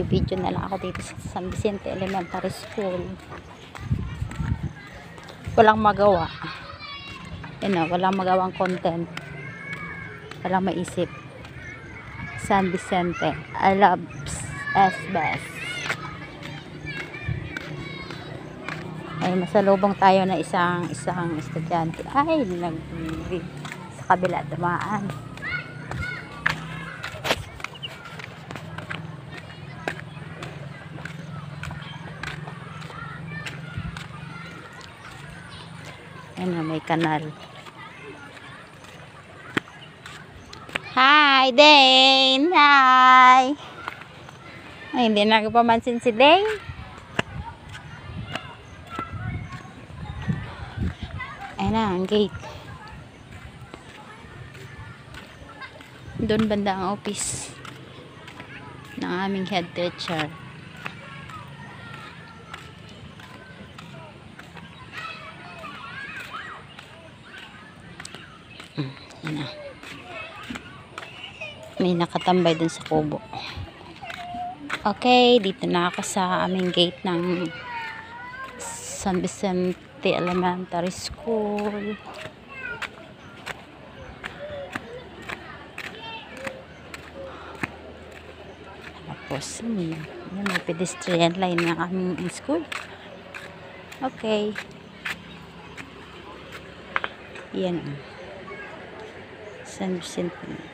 video na lang ako dito sa San Vicente Elementary School. Walang magawa. Walang magawang content. Walang maisip. San Vicente, I love SBS. Ay, masalubong tayo na isang estudyante. Ay, sa kabila dumaan. Ayan, may kanal. Hi, Dane! Hi! Ay, hindi na pamansin si Dane. Ayan na, ang gate. Doon banda ang office ng aming head teacher. Ayan na. May nakatambay dun sa kubo. Okay, dito na ako sa aming gate ng San Vicente Elementary School. Tapos, may pedestrian line ng aming school. Okay. Yan. San Vicente.